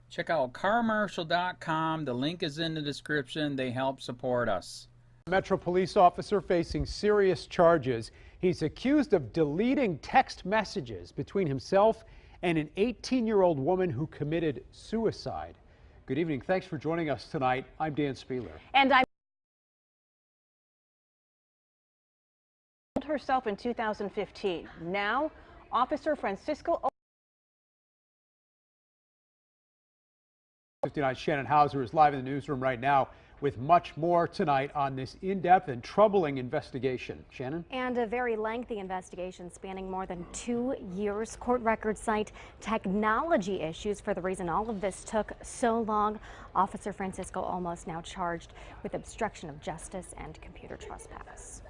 Check out carmarshal.com. The link is in the description. They help support us. A Metro police officer facing serious charges. He's accused of deleting text messages between himself and an 18-year-old woman who committed suicide. Good evening. Thanks for joining us tonight. I'm Dan Spieler. And I'm herself in 2015. Now, Officer Francisco 59 Shannon Hauser is live in the newsroom right now with much more tonight on this in-depth and troubling investigation. Shannon? And a very lengthy investigation spanning more than 2 years. Court records cite technology issues for the reason all of this took so long. Officer Francisco Olmos now charged with obstruction of justice and computer trespass.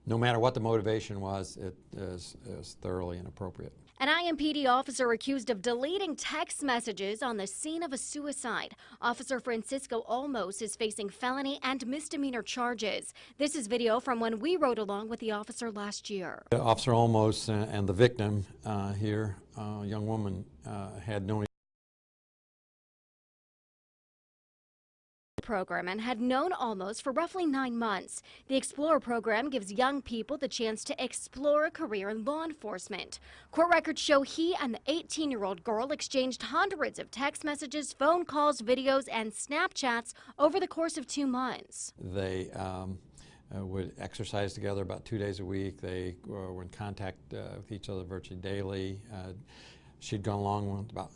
No matter what the motivation was, it is thoroughly inappropriate. An IMPD officer accused of deleting text messages on the scene of a suicide. Officer Francisco Olmos is facing felony and misdemeanor charges. This is video from when we rode along with the officer last year. Officer Olmos and the victim here, a young woman, had known program and had known Olmos for roughly 9 months. The Explorer program gives young people the chance to explore a career in law enforcement. Court records show he and the 18-year-old girl exchanged hundreds of text messages, phone calls, videos, and Snapchats over the course of 2 months. They would exercise together about 2 days a week. They were in contact with each other virtually daily. She'd gone along with about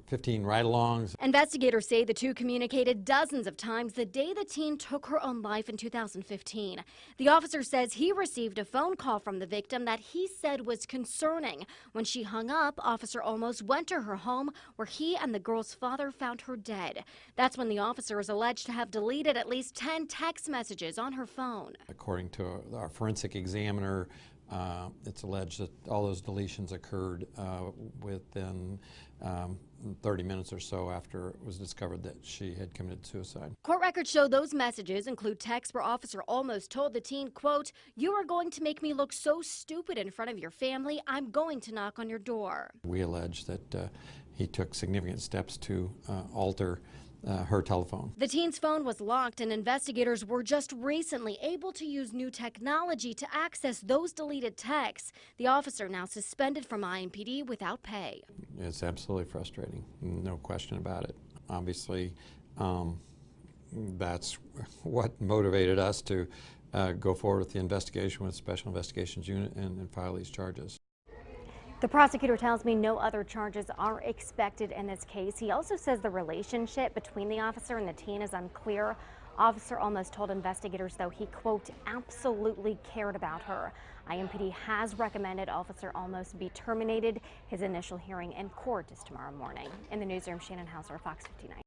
15 ride-alongs. Investigators say the two communicated dozens of times the day the teen took her own life in 2015. The officer says he received a phone call from the victim that he said was concerning. When she hung up, Officer Olmos went to her home where he and the girl's father found her dead. That's when the officer is alleged to have deleted at least 10 text messages on her phone. According to our forensic examiner, it's alleged that all those deletions occurred within 30 minutes or so after it was discovered that she had committed suicide. Court records show those messages include texts where Officer Olmos told the teen, quote, "You are going to make me look so stupid in front of your family. I'm going to knock on your door." We allege that he took significant steps to alter her telephone. The teen's phone was locked, and investigators were just recently able to use new technology to access those deleted texts. The officer now suspended from IMPD without pay. It's absolutely frustrating, no question about it. Obviously, that's what motivated us to go forward with the investigation with Special Investigations Unit and file these charges. The prosecutor tells me no other charges are expected in this case. He also says the relationship between the officer and the teen is unclear. Officer Olmos told investigators, though, he, quote, absolutely cared about her. IMPD has recommended Officer Olmos be terminated. His initial hearing in court is tomorrow morning. In the newsroom, Shannon Hauser, Fox 59.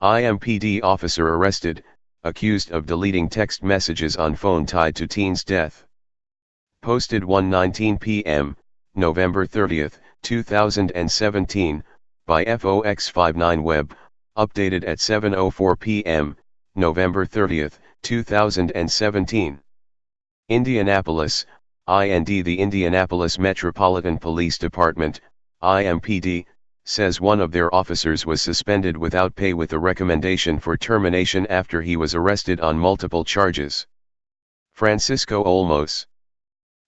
IMPD officer arrested, accused of deleting text messages on phone tied to teen's death. Posted 1:19 p.m., November 30, 2017, by FOX59 Web, updated at 7:04 p.m., November 30, 2017. Indianapolis, IND. The Indianapolis Metropolitan Police Department, IMPD, says one of their officers was suspended without pay with a recommendation for termination after he was arrested on multiple charges. Francisco Olmos.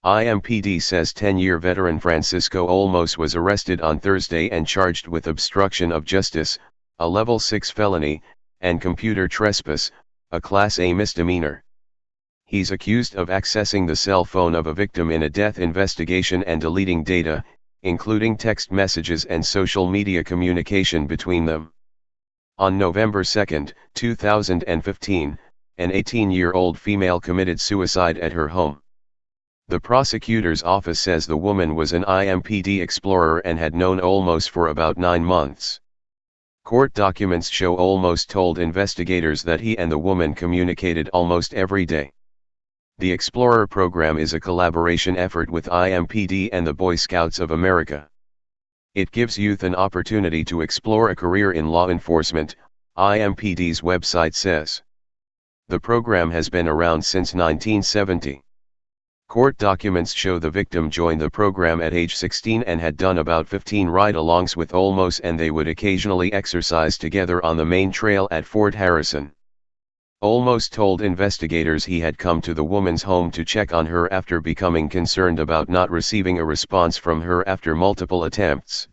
IMPD says 10-year veteran Francisco Olmos was arrested on Thursday and charged with obstruction of justice, a level 6 felony, and computer trespass, a Class A misdemeanor. He's accused of accessing the cell phone of a victim in a death investigation and deleting data, including text messages and social media communication between them. On November 2, 2015, an 18-year-old female committed suicide at her home. The prosecutor's office says the woman was an IMPD explorer and had known Olmos for about 9 months. Court documents show Olmos told investigators that he and the woman communicated almost every day. The Explorer program is a collaboration effort with IMPD and the Boy Scouts of America. It gives youth an opportunity to explore a career in law enforcement, IMPD's website says. The program has been around since 1970. Court documents show the victim joined the program at age 16 and had done about 15 ride-alongs with Olmos, and they would occasionally exercise together on the main trail at Fort Harrison. Olmos told investigators he had come to the woman's home to check on her after becoming concerned about not receiving a response from her after multiple attempts.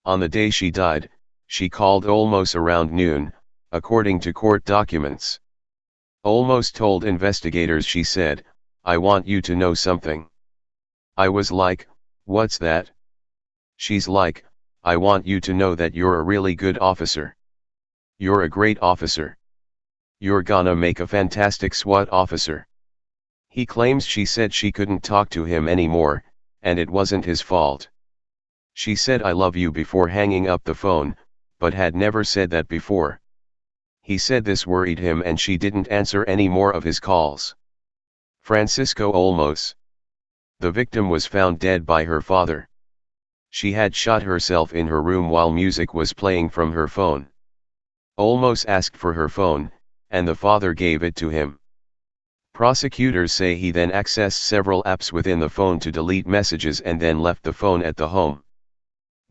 On the day she died, she called Olmos around noon, according to court documents. Olmos told investigators she said, "I want you to know something." I was like, "What's that?" She's like, "I want you to know that you're a really good officer. You're a great officer. You're gonna make a fantastic SWAT officer." He claims she said she couldn't talk to him anymore, and it wasn't his fault. She said "I love you" before hanging up the phone, but had never said that before. He said this worried him and she didn't answer any more of his calls. Francisco Olmos. The victim was found dead by her father. She had shot herself in her room while music was playing from her phone. Olmos asked for her phone, and the father gave it to him. Prosecutors say he then accessed several apps within the phone to delete messages and then left the phone at the home.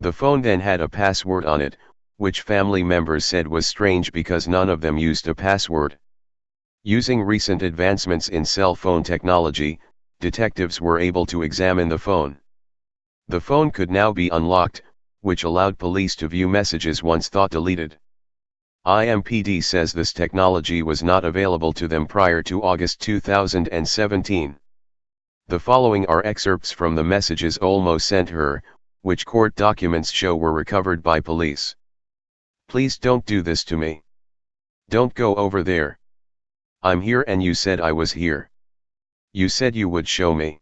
The phone then had a password on it, which family members said was strange because none of them used a password. Using recent advancements in cell phone technology, detectives were able to examine the phone. The phone could now be unlocked, which allowed police to view messages once thought deleted. IMPD says this technology was not available to them prior to August 2017. The following are excerpts from the messages Olmos sent her, which court documents show were recovered by police. "Please don't do this to me. Don't go over there. I'm here and you said I was here. You said you would show me.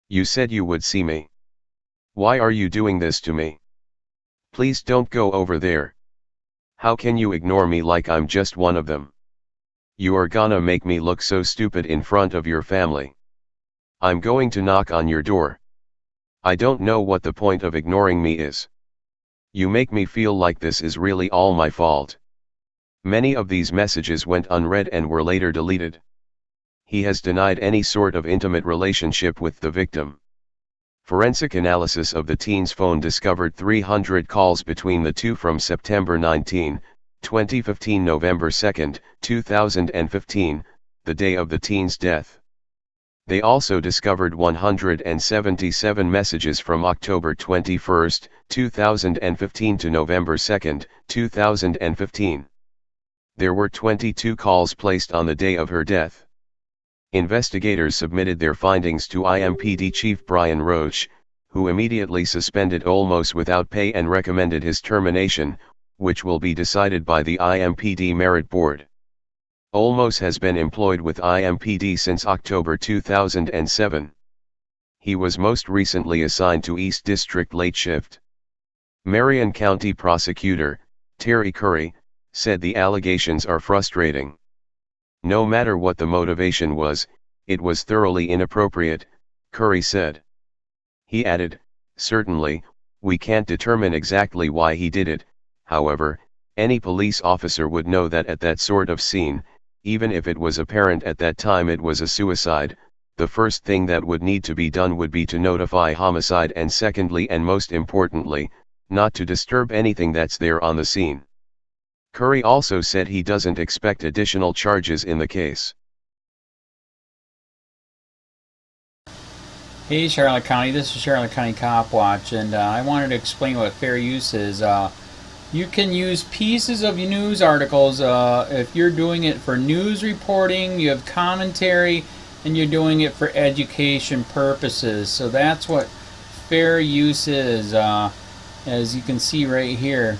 You said you would see me. Why are you doing this to me? Please don't go over there. How can you ignore me like I'm just one of them? You are gonna make me look so stupid in front of your family. I'm going to knock on your door. I don't know what the point of ignoring me is. You make me feel like this is really all my fault." Many of these messages went unread and were later deleted. He has denied any sort of intimate relationship with the victim. Forensic analysis of the teen's phone discovered 300 calls between the two from September 19, 2015 November 2, 2015, the day of the teen's death. They also discovered 177 messages from October 21, 2015 to November 2, 2015. There were 22 calls placed on the day of her death. Investigators submitted their findings to IMPD Chief Brian Roche, who immediately suspended Olmos without pay and recommended his termination, which will be decided by the IMPD Merit Board. Olmos has been employed with IMPD since October 2007. He was most recently assigned to East District Late Shift. Marion County Prosecutor, Terry Curry, said the allegations are frustrating. No matter what the motivation was, it was thoroughly inappropriate, Curry said. He added, "Certainly, we can't determine exactly why he did it, however, any police officer would know that at that sort of scene, even if it was apparent at that time it was a suicide, the first thing that would need to be done would be to notify homicide, and secondly and most importantly, not to disturb anything that's there on the scene." Curry also said he doesn't expect additional charges in the case. Hey Charlotte County, this is Charlotte County Cop Watch, and I wanted to explain what fair use is. You can use pieces of news articles if you're doing it for news reporting, you have commentary, and you're doing it for education purposes. So that's what fair use is, as you can see right here.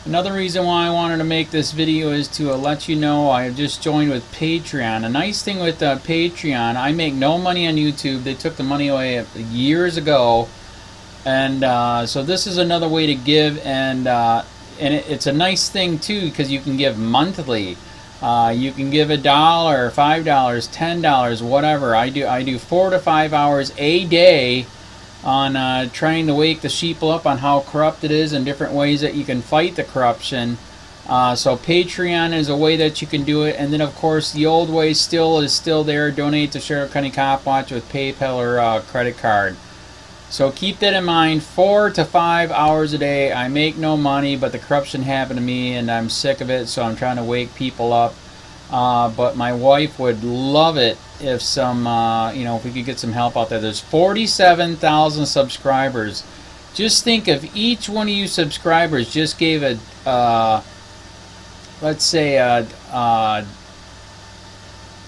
Another reason why I wanted to make this video is to let you know I have just joined with Patreon. A nice thing with Patreon, I make no money on YouTube. They took the money away years ago, and so this is another way to give, and it's a nice thing too because you can give monthly. You can give $1, $5, $10, whatever. I do 4 to 5 hours a day on trying to wake the sheeple up on how corrupt it is and different ways that you can fight the corruption. So Patreon is a way that you can do it, and then of course the old way is still there. Donate to Sheriff County Cop Watch with PayPal or credit card. So keep that in mind. 4 to 5 hours a day. I make no money, but the corruption happened to me, and I'm sick of it. So I'm trying to wake people up. But my wife would love it if some, if we could get some help out there. There's 47,000 subscribers. Just think if each one of you subscribers just gave a, let's say,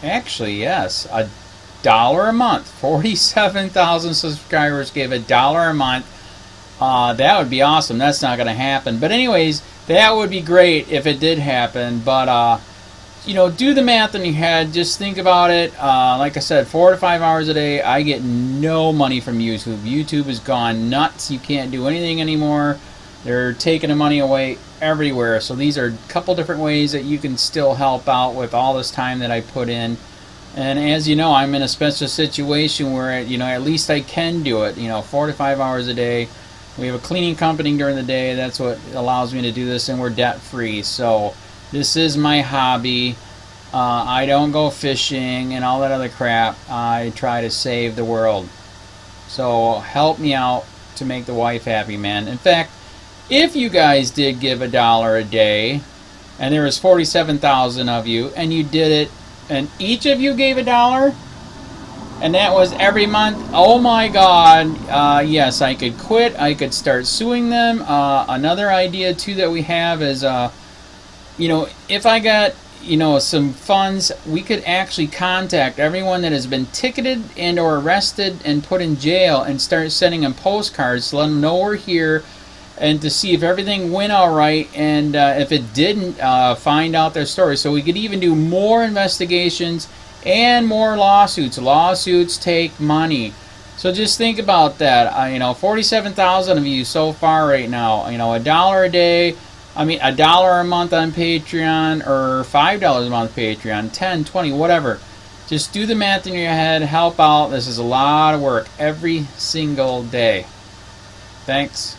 actually, yes, $1 a month. 47,000 subscribers gave $1 a month. That would be awesome. That's not going to happen. But anyways, that would be great if it did happen. But, do the math in your head. Just think about it. Like I said, 4 to 5 hours a day. I get no money from YouTube. YouTube has gone nuts. You can't do anything anymore. They're taking the money away everywhere. So these are a couple different ways that you can still help out with all this time that I put in. And as you know, I'm in a special situation where, at least I can do it. 4 to 5 hours a day. We have a cleaning company during the day. That's what allows me to do this, and we're debt free. So this is my hobby. I don't go fishing and all that other crap. I try to save the world. So help me out to make the wife happy, man. In fact, if you guys did give $1 a day, and there was 47,000 of you, and you did it, and each of you gave $1, and that was every month, oh my God, yes, I could quit. I could start suing them. Another idea too that we have is, if I got, some funds, we could actually contact everyone that has been ticketed and or arrested and put in jail and start sending them postcards to let them know we're here, and to see if everything went all right, and if it didn't, find out their story. So we could even do more investigations and more lawsuits. Lawsuits take money. So just think about that. 47,000 of you so far right now. $1 a day. $1 a month on Patreon, or $5 a month Patreon, 10, 20, whatever. Just do the math in your head. Help out. This is a lot of work every single day. Thanks.